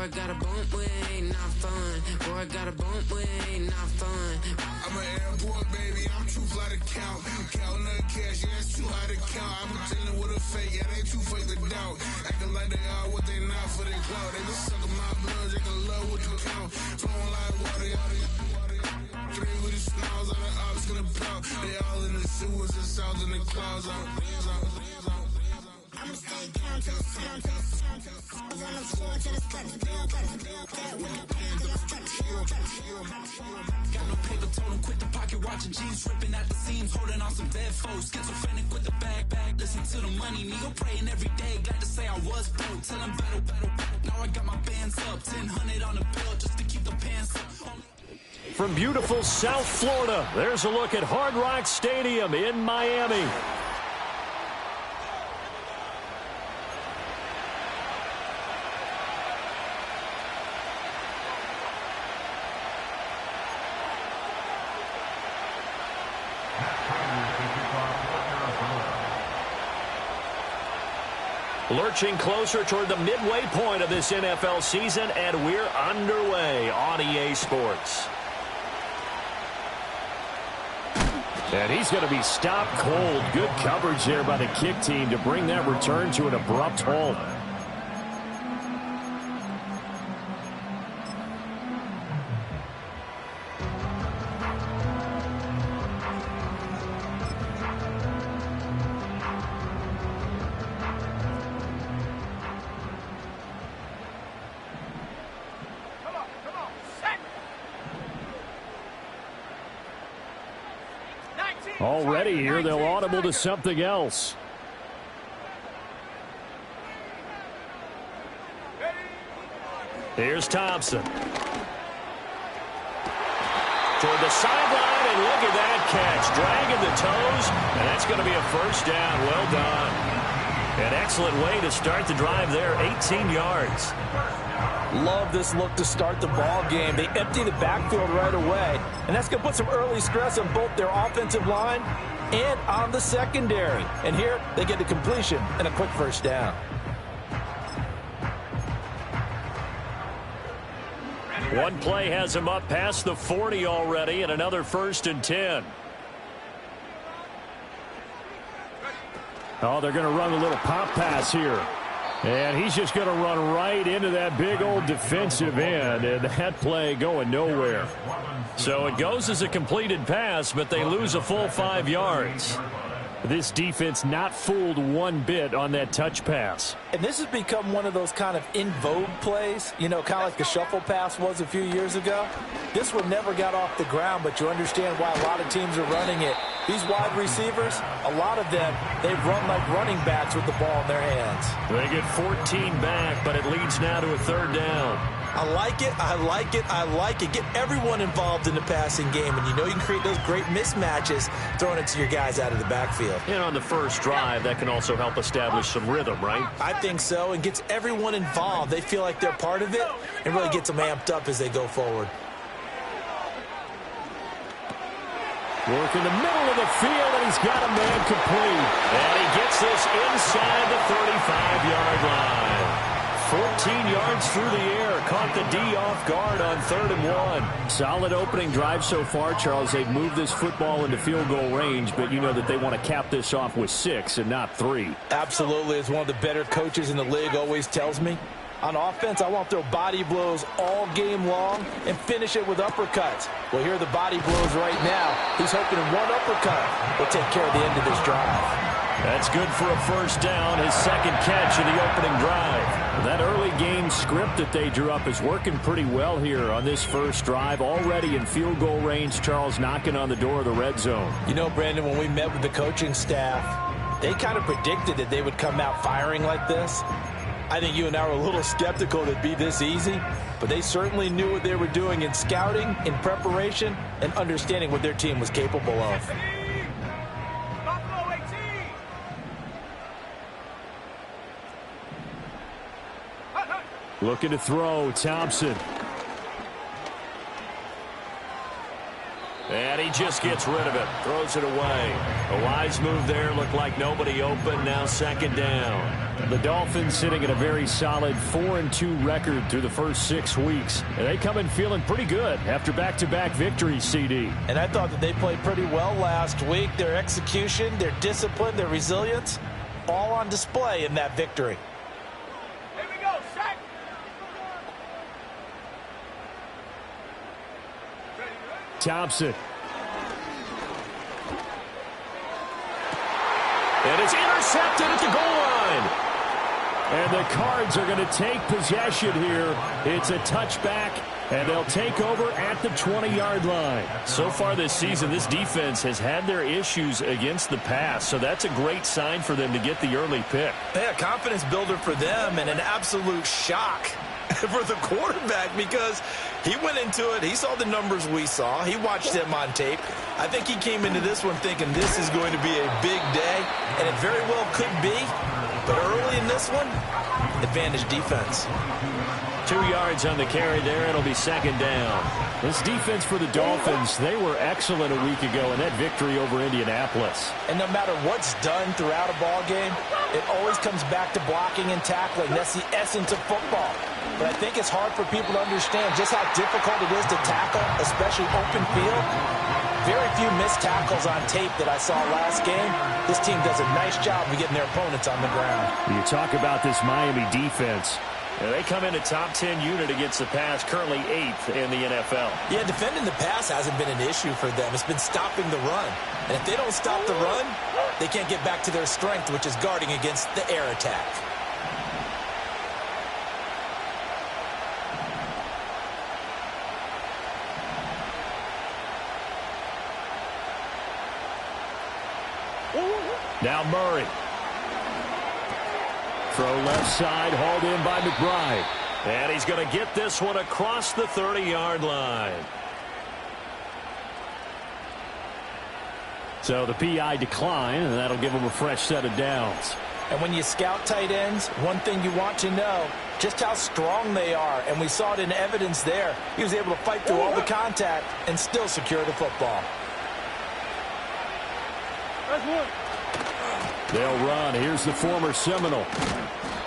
Boy, got a bump, we ain't not fun. Boy, got a bump, we ain't not fun. I'm an airport baby, I'm too fly to count. Counting the cash, yeah, it's too high to count. I'm dealing with a fake, yeah, they too fake to doubt. Acting like they are what they not for their clout. They been sucking my blood, they can love what you count. Flowing like water, three with the smiles on the ops gonna pout. They all in the sewers and south in the clouds. I'ma stay down to the sound, to the sound, to the sound. On the floor to the cut, build that with the band till I stretch. Got no paper, told him quit the pocket, watching jeans ripping at the seams, holding on some dead foes. Schizophrenic with the bag, listen to the money, nigga praying every day. Glad to say I was broke, tell him battle. Now I got my bands up, 1000 on the bill just to keep the pants up. From beautiful South Florida, there's a look at Hard Rock Stadium in Miami. Lurching closer toward the midway point of this NFL season, and we're underway on EA Sports. And he's going to be stopped cold. Good coverage there by the kick team to bring that return to an abrupt halt. Already here, they'll audible to something else. Here's Thompson. Toward the sideline, and look at that catch. Dragging the toes, and that's going to be a first down. Well done. An excellent way to start the drive there, 18 yards. Love this look to start the ball game. They empty the backfield right away, and that's going to put some early stress on both their offensive line and on the secondary. And here they get the completion and a quick first down. One play has him up past the 40 already, and another 1st and 10. Oh, they're going to run a little pop pass here. And he's just going to run right into that big old defensive end, and that play going nowhere. So it goes as a completed pass, but they lose a full 5 yards. This defense not fooled one bit on that touch pass. And this has become one of those kind of in vogue plays, you know, kind of like the shuffle pass was a few years ago. This one never got off the ground, but you understand why a lot of teams are running it. These wide receivers, a lot of them, they run like running backs with the ball in their hands. They get 14 back, but it leads now to a 3rd down. I like it, I like it, I like it. Get everyone involved in the passing game, and you know you can create those great mismatches throwing it to your guys out of the backfield. And on the first drive, that can also help establish some rhythm, right? I think so, and gets everyone involved. They feel like they're part of it, and really gets them amped up as they go forward. Work in the middle of the field, and he's got a man complete. And he gets this inside the 35-yard line. 14 yards through the air. Caught the D off guard on 3rd and 1. Solid opening drive so far, Charles. They've moved this football into field goal range, but you know that they want to cap this off with 6 and not 3. Absolutely. As one of the better coaches in the league always tells me, on offense, I want to throw body blows all game long and finish it with uppercuts. Well, here are the body blows right now. He's hoping one uppercut will take care of the end of this drive. That's good for a first down, his 2nd catch of the opening drive. That early game script that they drew up is working pretty well here on this first drive. Already in field goal range, Charles knocking on the door of the red zone. You know, Brandon, when we met with the coaching staff, they kind of predicted that they would come out firing like this. I think you and I were a little skeptical it'd be this easy, but they certainly knew what they were doing in scouting, in preparation, and understanding what their team was capable of. Looking to throw, Thompson. And he just gets rid of it. Throws it away. A wise move there. Looked like nobody open. Now second down. The Dolphins sitting at a very solid 4-2 record through the first 6 weeks. And they come in feeling pretty good after back-to-back victories, CD. And I thought that they played pretty well last week. Their execution, their discipline, their resilience, all on display in that victory. Here we go, sack. Thompson. And it's intercepted at the goal line. And the Cards are going to take possession here. It's a touchback, and they'll take over at the 20-yard line. So far this season, this defense has had their issues against the pass, so that's a great sign for them to get the early pick. Yeah, confidence builder for them and an absolute shock for the quarterback because he went into it. He saw the numbers we saw. He watched them on tape. I think he came into this one thinking this is going to be a big day, and it very well could be. But early in this one, advantage defense. 2 yards on the carry there. It'll be second down. This defense for the Dolphins, they were excellent a week ago in that victory over Indianapolis. And no matter what's done throughout a ball game, it always comes back to blocking and tackling. That's the essence of football. But I think it's hard for people to understand just how difficult it is to tackle, especially open field. Very few missed tackles on tape that I saw last game. This team does a nice job of getting their opponents on the ground. You talk about this Miami defense. Yeah, they come in a top 10 unit against the pass, currently 8th in the NFL. Yeah, defending the pass hasn't been an issue for them. It's been stopping the run. And if they don't stop the run, they can't get back to their strength, which is guarding against the air attack. Now Murray. Throw left side, hauled in by McBride. And he's going to get this one across the 30-yard line. So the PI decline, and that'll give him a fresh set of downs. And when you scout tight ends, one thing you want to know, just how strong they are. And we saw it in evidence there. He was able to fight through all the contact and still secure the football. They'll run. Here's the former Seminole.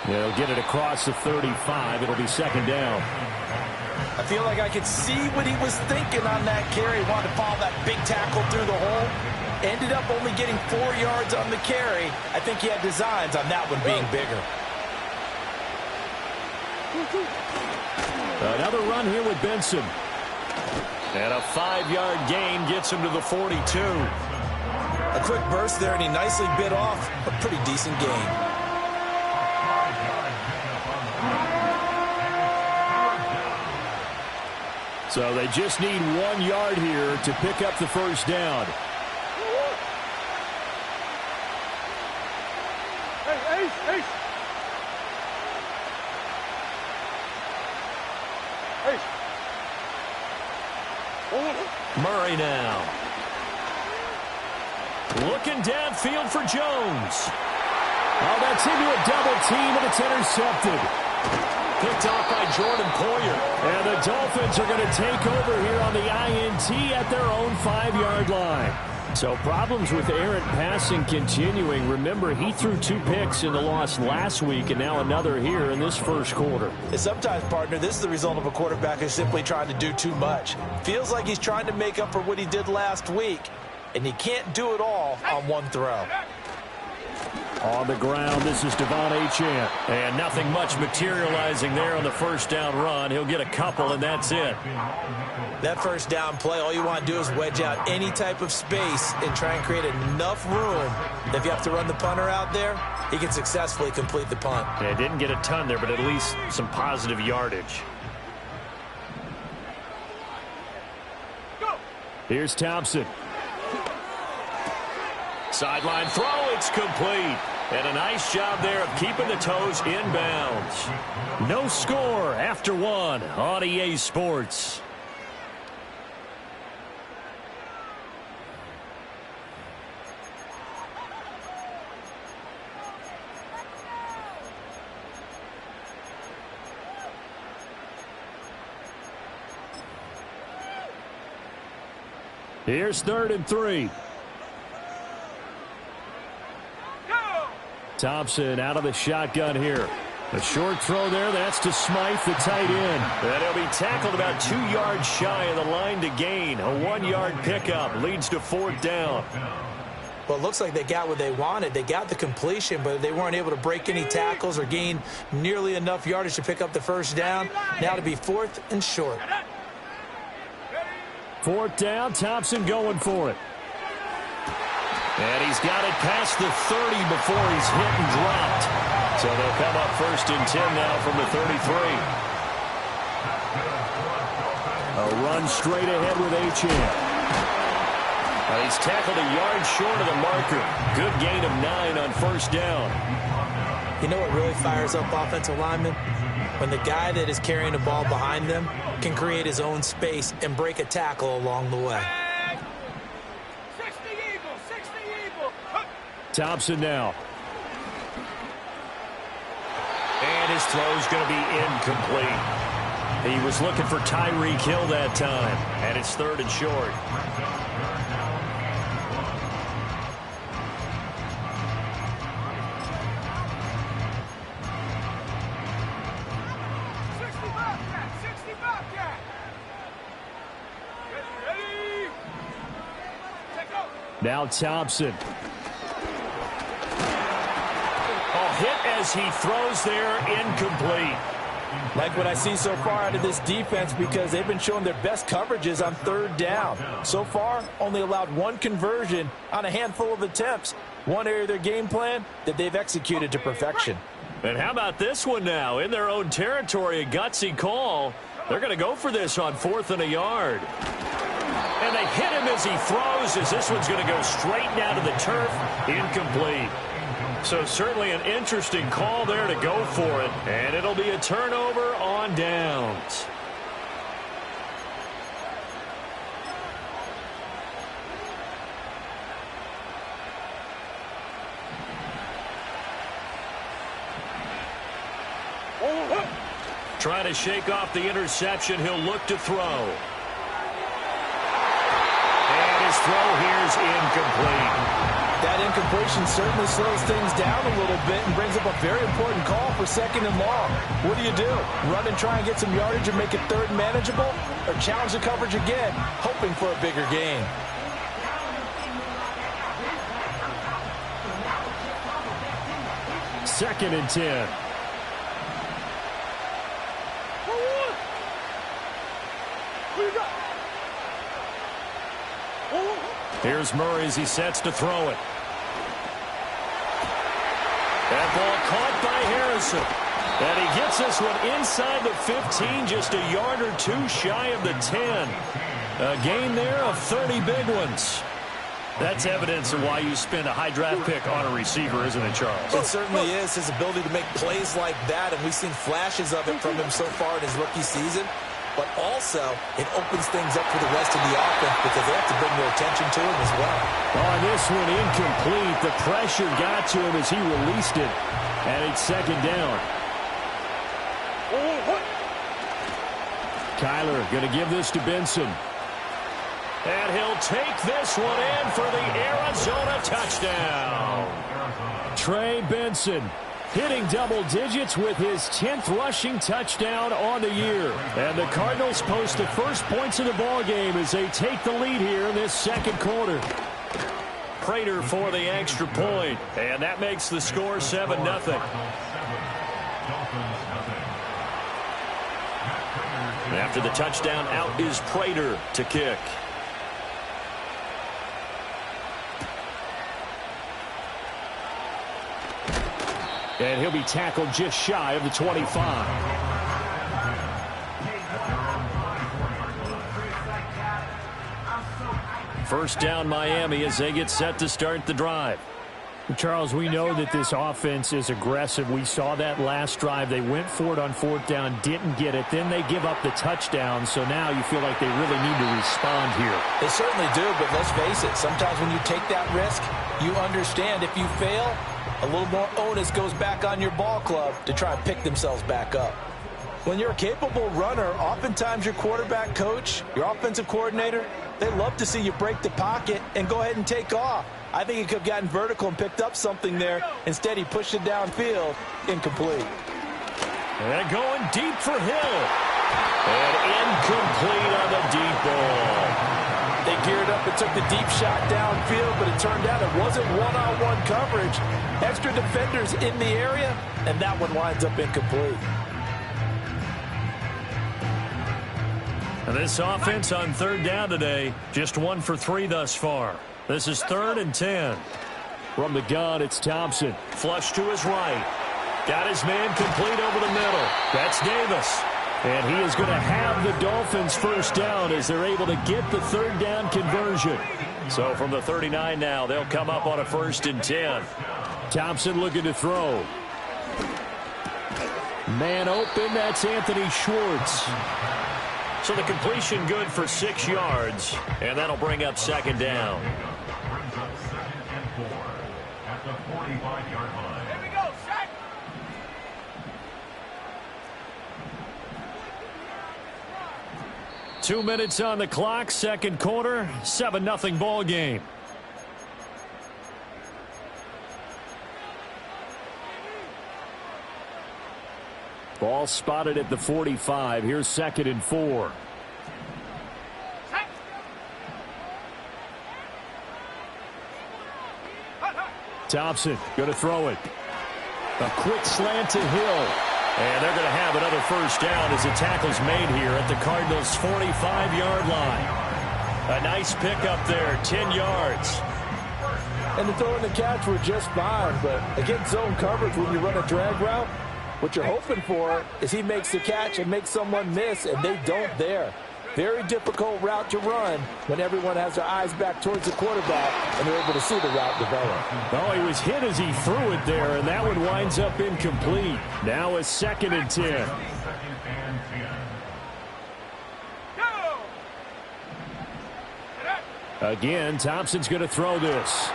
They'll get it across the 35. It'll be second down. I feel like I could see what he was thinking on that carry. Wanted to follow that big tackle through the hole. Ended up only getting 4 yards on the carry. I think he had designs on that one being bigger. Another run here with Benson. And a 5-yard gain gets him to the 42. A quick burst there, and he nicely bit off a pretty decent gain. So they just need 1 yard here to pick up the first down. Murray now. Looking downfield for Jones. Oh, that's into a double team, and it's intercepted. Picked off by Jordan Poyer. And the Dolphins are going to take over here on the INT at their own 5-yard line. So problems with errant passing continuing. Remember, he threw 2 picks in the loss last week, and now another here in this first quarter. And sometimes, partner, this is the result of a quarterback who's simply trying to do too much. Feels like he's trying to make up for what he did last week, and he can't do it all on one throw. On the ground, this is Devon Achane. And nothing much materializing there on the first down run. He'll get a couple, and that's it. That first down play, all you want to do is wedge out any type of space and try and create enough room that if you have to run the punter out there, he can successfully complete the punt. Yeah, didn't get a ton there, but at least some positive yardage. Here's Thompson. Sideline throw, it's complete. And a nice job there of keeping the toes inbounds. No score after 1 on EA Sports. Here's 3rd and 3. Thompson out of the shotgun here. A short throw there. That's to Smythe, the tight end. And he'll be tackled about 2 yards shy of the line to gain. A 1-yard pickup leads to 4th down. Well, it looks like they got what they wanted. They got the completion, but they weren't able to break any tackles or gain nearly enough yardage to pick up the 1st down. Now to be 4th and short. 4th down, Thompson going for it. And he's got it past the 30 before he's hit and dropped. So they'll come up 1st and 10 now from the 33. A run straight ahead with Achane. He's tackled a yard short of the marker. Good gain of 9 on 1st down. You know what really fires up offensive linemen? When the guy that is carrying the ball behind them can create his own space and break a tackle along the way. 60 Eagle. Thompson now. And his throw's going to be incomplete. He was looking for Tyreek Hill that time. And it's 3rd and short. Now Thompson. Hit as he throws there, incomplete. Like what I see so far out of this defense because they've been showing their best coverages on 3rd down. So far, only allowed 1 conversion on a handful of attempts. One area of their game plan that they've executed to perfection. And how about this one now? In their own territory, a gutsy call. They're going to go for this on 4th and a yard. And they hit him as he throws, as this one's going to go straight down to the turf. Incomplete. So certainly an interesting call there to go for it. And it'll be a turnover on downs. Trying to shake off the interception. He'll look to throw. And his throw here's incomplete. That incompletion certainly slows things down a little bit and brings up a very important call for 2nd and long. What do? Run and try and get some yardage and make it 3rd manageable? Or challenge the coverage again, hoping for a bigger gain? Second and 10. Here's Murray as he sets to throw it. That ball caught by Harrison. And he gets this one inside the 15, just a yard or 2 shy of the 10. A gain there of 30 big ones. That's evidence of why you spend a high draft pick on a receiver, isn't it, Charles? It certainly is. His ability to make plays like that, and we've seen flashes of it from him so far in his rookie season. But also, it opens things up for the rest of the offense because they have to bring more attention to him as well. On this one, incomplete. The pressure got to him as he released it. And it's 2nd down. Kyler going to give this to Benson. And he'll take this one in for the Arizona touchdown. Trey Benson hitting double digits with his 10th rushing touchdown on the year. And the Cardinals post the first points of the ball game as they take the lead here in this 2nd quarter. Prater for the extra point. And that makes the score 7-0. After the touchdown, out is Prater to kick. And he'll be tackled just shy of the 25. First down, Miami, as they get set to start the drive. Charles, we know that this offense is aggressive. We saw that last drive. They went for it on 4th down, didn't get it. Then they give up the touchdown, so now you feel like they really need to respond here. They certainly do, but let's face it. Sometimes when you take that risk, you understand if you fail, a little more onus goes back on your ball club to try and pick themselves back up. When you're a capable runner, oftentimes your quarterback coach, your offensive coordinator, they love to see you break the pocket and go ahead and take off. I think he could have gotten vertical and picked up something there. Instead, he pushed it downfield, incomplete. And going deep for Hill. And incomplete on the deep ball. They geared up and took the deep shot downfield, but it turned out it wasn't one-on-one coverage. Extra defenders in the area, and that one winds up incomplete. And this offense on third down today, just 1 for 3 thus far. This is 3rd and 10. From the gun, it's Thompson. Flush to his right. Got his man complete over the middle. That's Davis. And he is going to have the Dolphins first down as they're able to get the third down conversion. So from the 39 now, they'll come up on a 1st and 10. Thompson looking to throw. Man open, that's Anthony Schwartz. So the completion good for 6 yards, and that'll bring up 2nd down. Brings up 2nd and 4 at the 45-yard line. Here we go, set. Two minutes on the clock, second quarter, 7-0 ball game. Ball spotted at the 45. Here's 2nd and 4. Thompson going to throw it. A quick slant to Hill. And they're going to have another first down as the tackle's made here at the Cardinals' 45-yard line. A nice pickup there, 10 yards. And the throw and the catch were just fine, but against zone coverage when you run a drag route, what you're hoping for is he makes the catch and makes someone miss, and they don't there. Very difficult route to run when everyone has their eyes back towards the quarterback and they're able to see the route develop. Oh, he was hit as he threw it there, and that one winds up incomplete. Now it's 2nd and 10. Again, Thompson's going to throw this.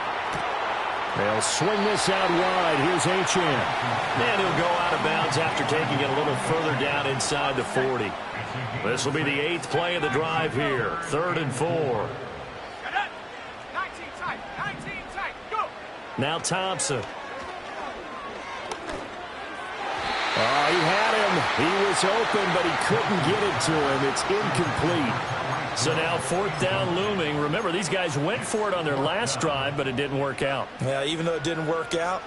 They'll swing this out wide. Here's Achane. And he'll go out of bounds after taking it a little further down inside the 40. This will be the 8th play of the drive here. 3rd and 4. 19 tight, go! Now Thompson. Oh, he had him. He was open, but he couldn't get it to him. It's incomplete. So now 4th down looming. Remember, these guys went for it on their last drive, but it didn't work out. Yeah, even though it didn't work out,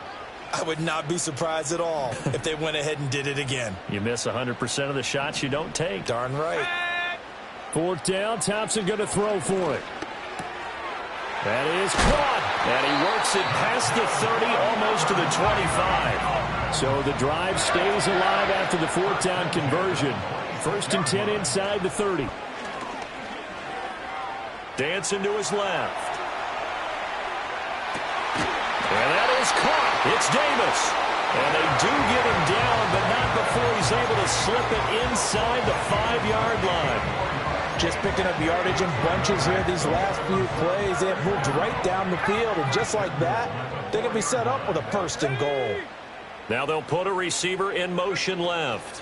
I would not be surprised at all if they went ahead and did it again. You miss 100% of the shots you don't take. Darn right. 4th down, Thompson going to throw for it. That is caught. And he works it past the 30, almost to the 25. So the drive stays alive after the 4th down conversion. 1st and 10 inside the 30. Dancing to his left. And that is caught. It's Davis. And they do get him down, but not before he's able to slip it inside the 5-yard line. Just picking up yardage in bunches here these last few plays. They have moved right down the field, and just like that, they're going to be set up with a 1st and goal. Now they'll put a receiver in motion left.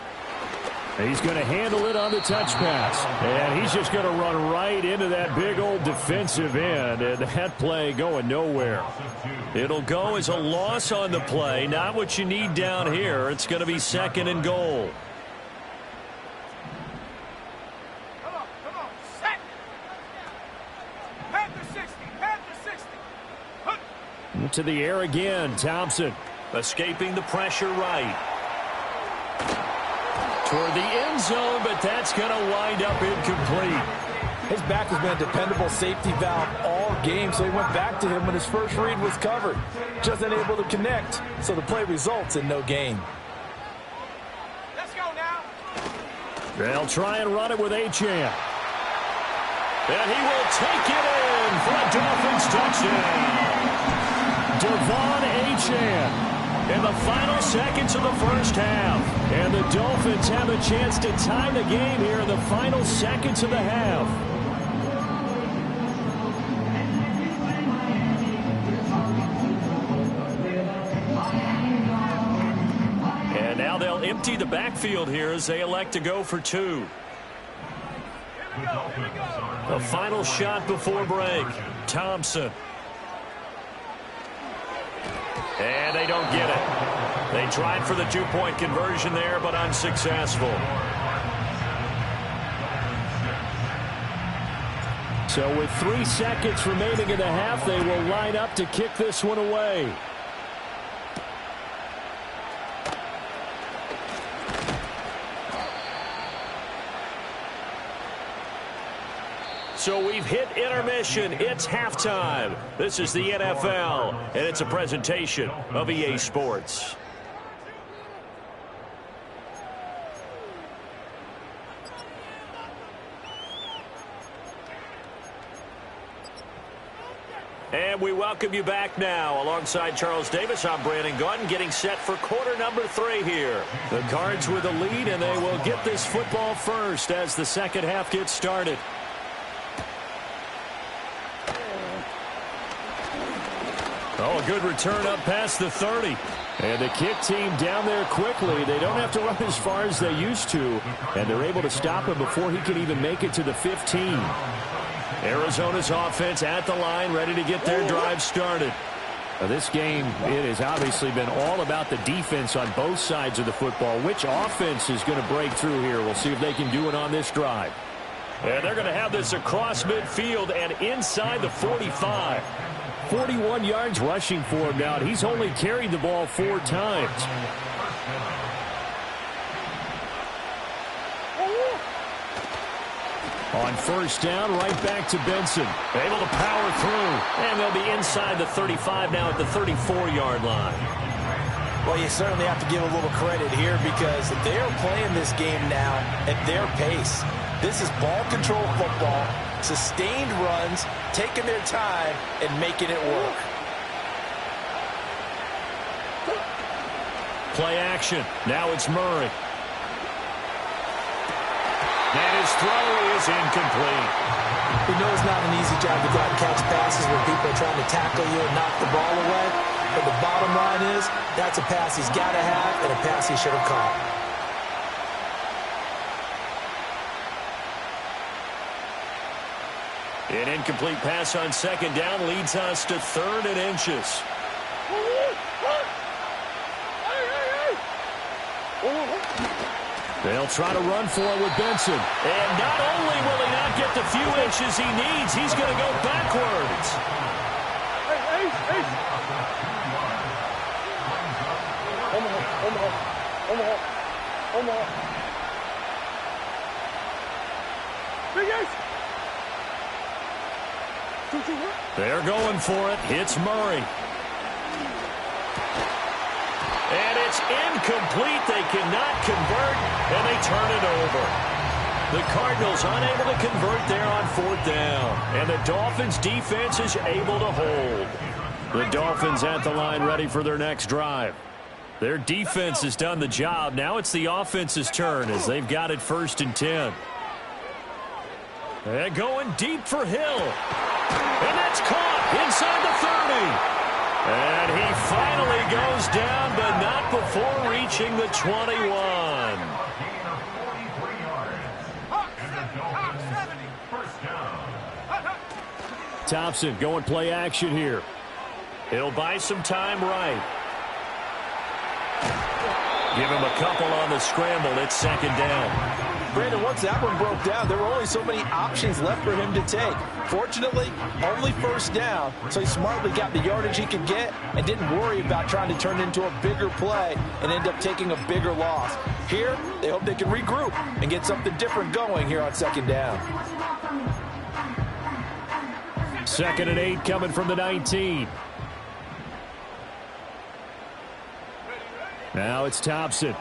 He's going to handle it on the touch pass. And he's just going to run right into that big old defensive end. And that play going nowhere. It'll go as a loss on the play. Not what you need down here. It's going to be 2nd and goal. Come on, set! Panther 60, Panther 60! To the air again, Thompson. Escaping the pressure right. Toward the end zone, but that's going to wind up incomplete. His back has been a dependable safety valve all game, so he went back to him when his first read was covered. Just unable to connect, so the play results in no gain. Let's go now. They'll try and run it with Achane. And he will take it in for a Dolphins touchdown. Devon Achane. In the final seconds of the first half. And the Dolphins have a chance to tie the game here in the final seconds of the half. And now they'll empty empty the backfield here as they elect to go for two. A final shot before break. Thompson. And they don't get it. They tried for the two-point conversion there, but unsuccessful. So with 3 seconds remaining in the half, they will line up to kick this one away. So we've hit intermission. It's halftime. This is the NFL, and it's a presentation of EA Sports. And we welcome you back now. Alongside Charles Davis, I'm Brandon Gaudin, getting set for quarter number 3 here. The Cards with the lead, and they will get this football first as the second half gets started. Oh, a good return up past the 30. And the kick team down there quickly. They don't have to run as far as they used to. And they're able to stop him before he can even make it to the 15. Arizona's offense at the line, ready to get their drive started. Now, this game, it has obviously been all about the defense on both sides of the football. Which offense is going to break through here? We'll see if they can do it on this drive. And they're going to have this across midfield and inside the 45. 41 yards rushing for him now. He's only carried the ball 4 times. On first down, right back to Benson. Able to power through. And they'll be inside the 35 now at the 34-yard line. Well, you certainly have to give a little credit here because they're playing this game now at their pace. This is ball control football, sustained runs, taking their time, and making it work. Play action. Now it's Murray. And his throw is incomplete. We know it's not an easy job to go out and catch passes where people are trying to tackle you and knock the ball away. But the bottom line is, that's a pass he's got to have and a pass he should have caught. An incomplete pass on second down leads us to 3rd and inches. They'll try to run for it with Benson. And not only will he not get the few inches he needs, he's going to go backwards. They're going for it. It's Murray. And it's incomplete. They cannot convert, and they turn it over. The Cardinals unable to convert there on 4th down. And the Dolphins' defense is able to hold. The Dolphins at the line ready for their next drive. Their defense has done the job. Now it's the offense's turn as they've got it 1st and 10. They're going deep for Hill. And that's caught inside the 30. And he finally goes down, but not before reaching the 21. Thompson going play action here. He'll buy some time right. Give him a couple on the scramble. It's 2nd down. Brandon, once that one broke down, there were only so many options left for him to take. Fortunately, only 1st down, so he smartly got the yardage he could get and didn't worry about trying to turn it into a bigger play and end up taking a bigger loss. Here, they hope they can regroup and get something different going here on 2nd down. 2nd and 8 coming from the 19. Now it's Thompson.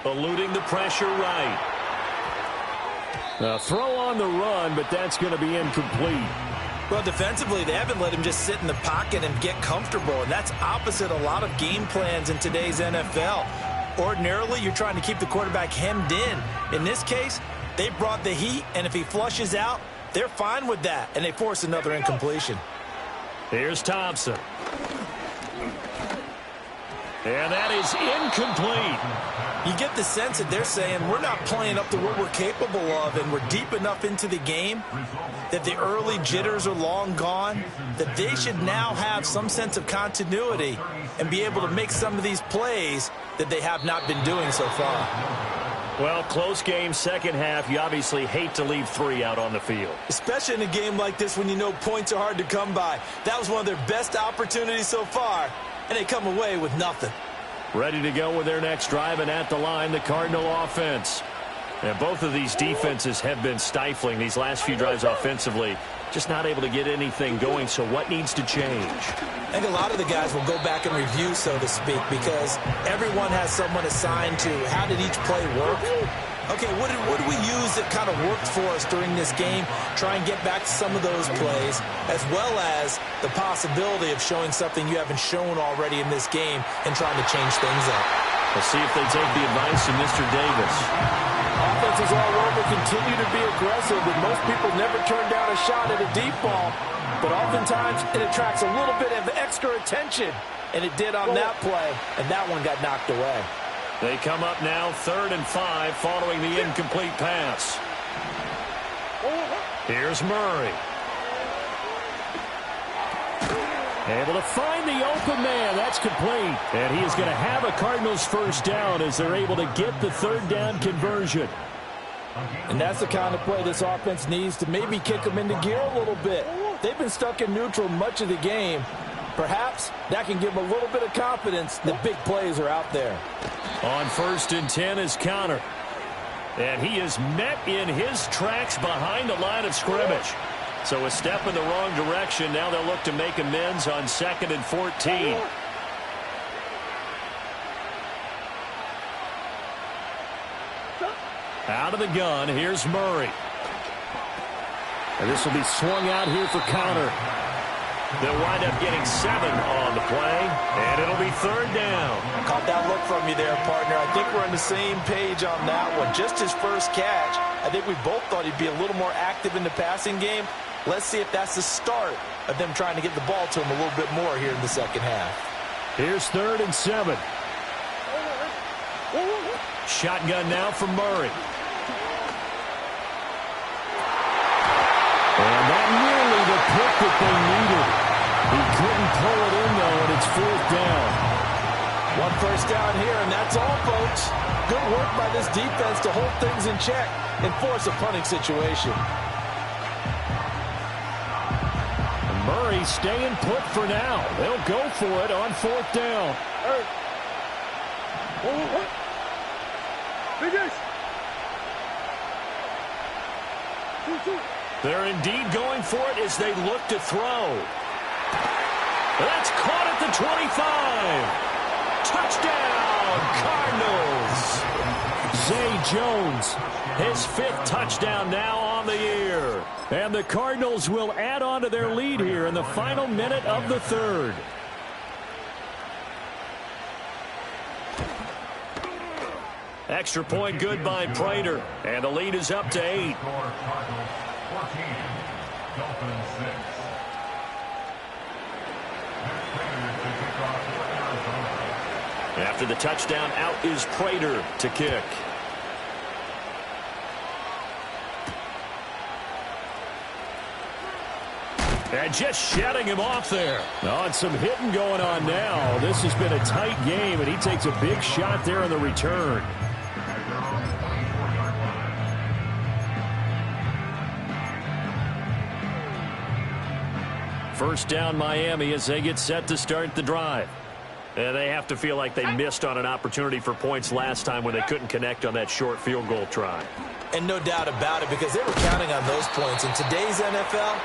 Eluding the pressure right. A throw on the run, but that's going to be incomplete. Well, defensively, they haven't let him just sit in the pocket and get comfortable, and that's opposite a lot of game plans in today's NFL. Ordinarily, you're trying to keep the quarterback hemmed in. In this case, they brought the heat, and if he flushes out, they're fine with that, and they force another incompletion. Here's Thompson. And that is incomplete. You get the sense that they're saying we're not playing up to what we're capable of, and we're deep enough into the game that the early jitters are long gone, that they should now have some sense of continuity and be able to make some of these plays that they have not been doing so far. Well, close game, second half. You obviously hate to leave 3 out on the field. Especially in a game like this when you know points are hard to come by. That was one of their best opportunities so far, and they come away with nothing. Ready to go with their next drive, and at the line, the Cardinal offense. And both of these defenses have been stifling these last few drives offensively. Just not able to get anything going, so what needs to change? I think a lot of the guys will go back and review, so to speak, because everyone has someone assigned to how did each play work. Okay, what did we use that kind of worked for us during this game? Try and get back to some of those plays, as well as the possibility of showing something you haven't shown already in this game and trying to change things up. We'll see if they take the advice of Mr. Davis. Offenses all over continue to be aggressive, and most people never turn down a shot at a deep ball. But oftentimes, it attracts a little bit of extra attention, and it did on that play, and that one got knocked away. They come up now 3rd and 5 following the incomplete pass. Here's Murray. Able to find the open man. That's complete. And he is going to have a Cardinals first down as they're able to get the 3rd down conversion. And that's the kind of play this offense needs to maybe kick them into gear a little bit. They've been stuck in neutral much of the game. Perhaps that can give them a little bit of confidence that big plays are out there. On 1st and 10 is Counter. And he is met in his tracks behind the line of scrimmage. So a step in the wrong direction. Now they'll look to make amends on 2nd and 14. Out of the gun, here's Murray. And this will be swung out here for Counter. They'll wind up getting 7 on the play, and it'll be 3rd down. Caught that look from you there, partner. I think we're on the same page on that one. Just his first catch, I think we both thought he'd be a little more active in the passing game. Let's see if that's the start of them trying to get the ball to him a little bit more here in the second half. Here's 3rd and 7. Shotgun now for Murray. And that nearly the pick that they needed. He couldn't pull it in, though, and it's 4th down. One first down here, and that's all, folks. Good work by this defense to hold things in check and force a punting situation. Murray staying put for now. They'll go for it on 4th down. They're indeed going for it as they look to throw. That's caught at the 25. Touchdown, Cardinals. Zay Jones, his 5th touchdown now on the year. And the Cardinals will add on to their lead here in the final minute of the 3rd. Extra point good by Prater. And the lead is up to 8. After the touchdown, out is Prater to kick. And just shutting him off there. Oh, and some hitting going on now. This has been a tight game, and he takes a big shot there on the return. First down, Miami, as they get set to start the drive. And they have to feel like they missed on an opportunity for points last time when they couldn't connect on that short field goal try. And no doubt about it, because they were counting on those points. In today's NFL,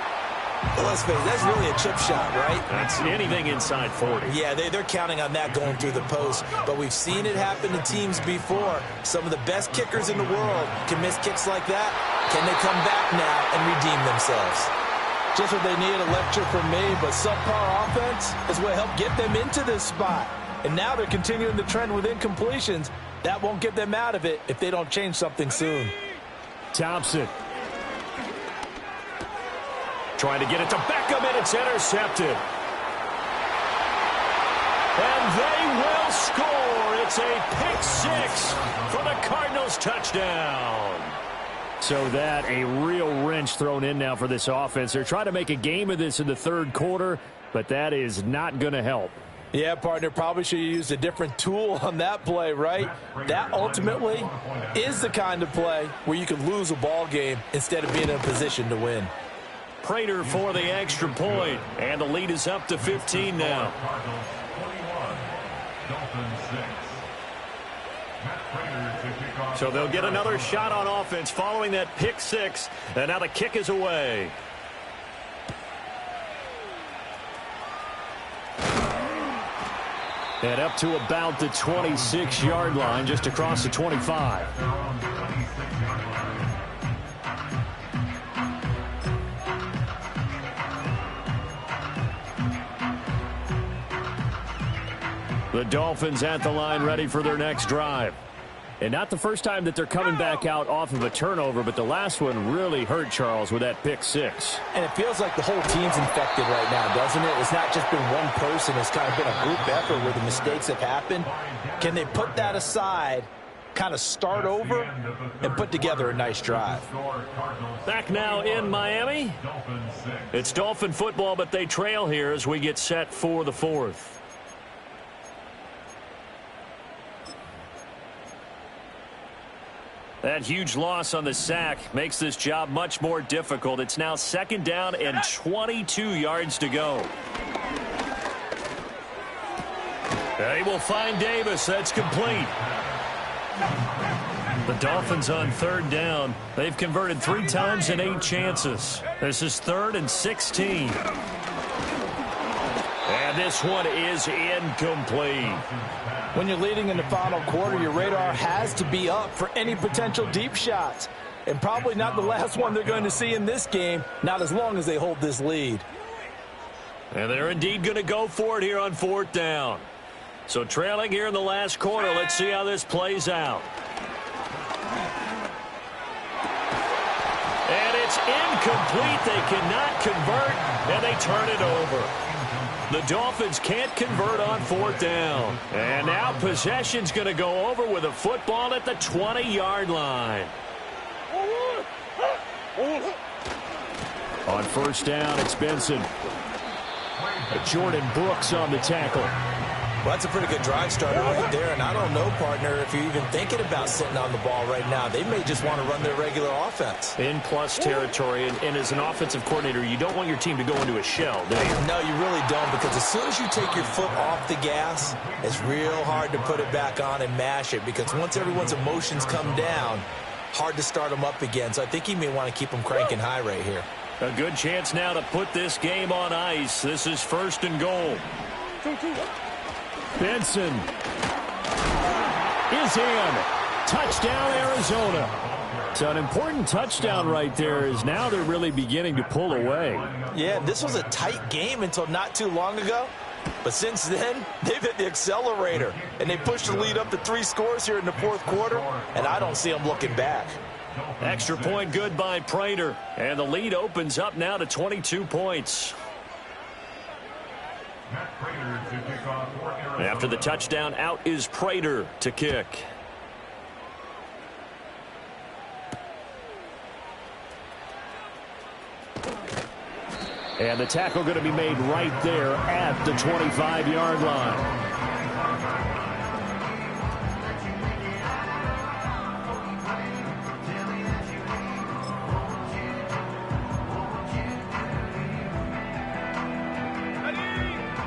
well, let's face it, that's really a chip shot, right? That's anything inside 40. Yeah, they're counting on that going through the post. But we've seen it happen to teams before. Some of the best kickers in the world can miss kicks like that. Can they come back now and redeem themselves? Just what they need, a lecture from me, but subpar offense is what helped get them into this spot. And now they're continuing the trend with incompletions. That won't get them out of it if they don't change something soon. Thompson. Trying to get it to Beckham, and it's intercepted. And they will score. It's a pick six for the Cardinals touchdown. So that a real wrench thrown in now for this offense. They're trying to make a game of this in the third quarter, but that is not going to help. Yeah, partner, probably should have used a different tool on that play, right? That ultimately is the kind of play where you can lose a ball game instead of being in a position to win. Prater for the extra point, and the lead is up to 15 now. So they'll get another shot on offense following that pick six, and now the kick is away. And up to about the 26-yard line, just across the 25. The Dolphins at the line ready for their next drive. And not the first time that they're coming back out off of a turnover, but the last one really hurt Charles with that pick six. And it feels like the whole team's infected right now, doesn't it? It's not just been one person. It's kind of been a group effort where the mistakes have happened. Can they put that aside, kind of start over, and put together a nice drive? Back now in Miami. It's Dolphin football, but they trail here as we get set for the fourth. That huge loss on the sack makes this job much more difficult. It's now second down and 22 yards to go. They will find Davis. That's complete. The Dolphins on third down. They've converted 3 times in 8 chances. This is 3rd and 16. And this one is incomplete. When you're leading in the final quarter, your radar has to be up for any potential deep shots. And probably not the last one they're going to see in this game, not as long as they hold this lead. And they're indeed going to go for it here on 4th down. So trailing here in the last quarter, let's see how this plays out. And it's incomplete. They cannot convert, and they turn it over. The Dolphins can't convert on 4th down. And now possession's going to go over with a football at the 20-yard line. On 1st down, it's Benson. Jordan Brooks on the tackle. Well, that's a pretty good drive starter right there. And I don't know, partner, if you're even thinking about sitting on the ball right now. They may just want to run their regular offense. In plus territory. And as an offensive coordinator, you don't want your team to go into a shell, do you? No, you really don't, because as soon as you take your foot off the gas, it's real hard to put it back on and mash it, because once everyone's emotions come down, hard to start them up again. So I think he may want to keep them cranking high right here. A good chance now to put this game on ice. This is 1st and goal. Benson is in. Touchdown, Arizona. So an important touchdown right there is now they're really beginning to pull away. Yeah, this was a tight game until not too long ago. But since then, they've hit the accelerator. And they pushed the lead up to 3 scores here in the 4th quarter. And I don't see them looking back. Extra point good by Prater. And the lead opens up now to 22 points. After the touchdown, out is Prater to kick. And the tackle going to be made right there at the 25-yard line.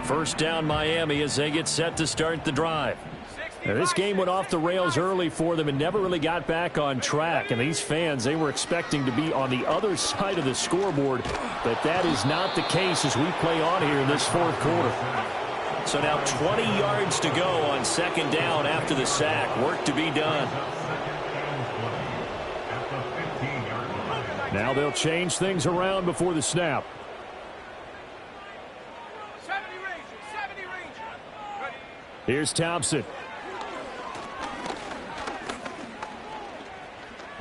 First down, Miami, as they get set to start the drive. Now, this game went off the rails early for them and never really got back on track. And these fans, they were expecting to be on the other side of the scoreboard, but that is not the case as we play on here in this 4th quarter. So now 20 yards to go on 2nd down after the sack. Work to be done. Now they'll change things around before the snap. Here's Thompson.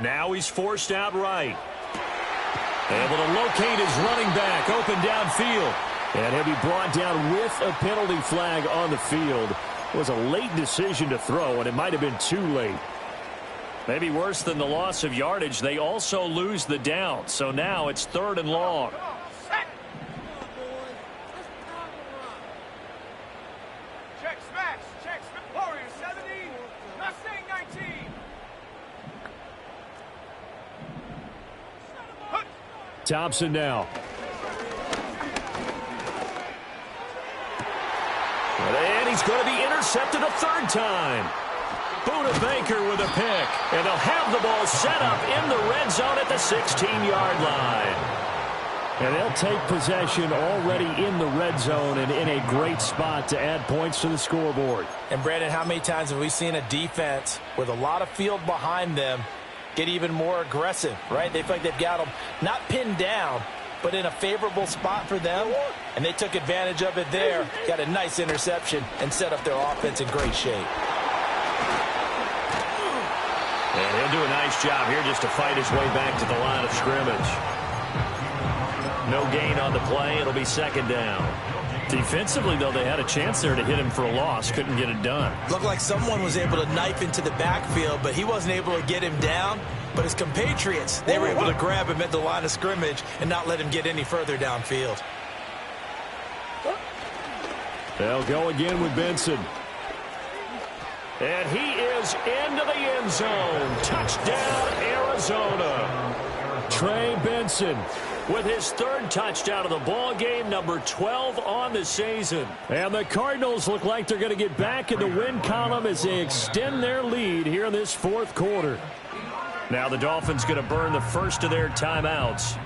Now he's forced out right. Able to locate his running back open downfield. And he'll be brought down with a penalty flag on the field. It was a late decision to throw, and it might have been too late. Maybe worse than the loss of yardage, they also lose the down. So now it's 3rd and long. Check smash. Check smash. Warriors 70. Mustang 19. Thompson now. And he's going to be intercepted a 3rd time. Buda Baker with a pick. And they'll have the ball set up in the red zone at the 16-yard line. And they'll take possession already in the red zone and in a great spot to add points to the scoreboard. And, Brandon, how many times have we seen a defense with a lot of field behind them get even more aggressive, right? They feel like they've got them not pinned down, but in a favorable spot for them, and they took advantage of it there, got a nice interception, and set up their offense in great shape. And he'll do a nice job here just to fight his way back to the line of scrimmage. No gain on the play. It'll be 2nd down. Defensively, though, they had a chance there to hit him for a loss. Couldn't get it done. Looked like someone was able to knife into the backfield, but he wasn't able to get him down. But his compatriots, they were able to grab him at the line of scrimmage and not let him get any further downfield. They'll go again with Benson. And he is into the end zone. Touchdown, Arizona. Trey Benson with his 3rd touchdown of the ball game, number 12 on the season. And the Cardinals look like they're going to get back in the win column as they extend their lead here in this 4th quarter. Now the Dolphins going to burn the first of their timeouts.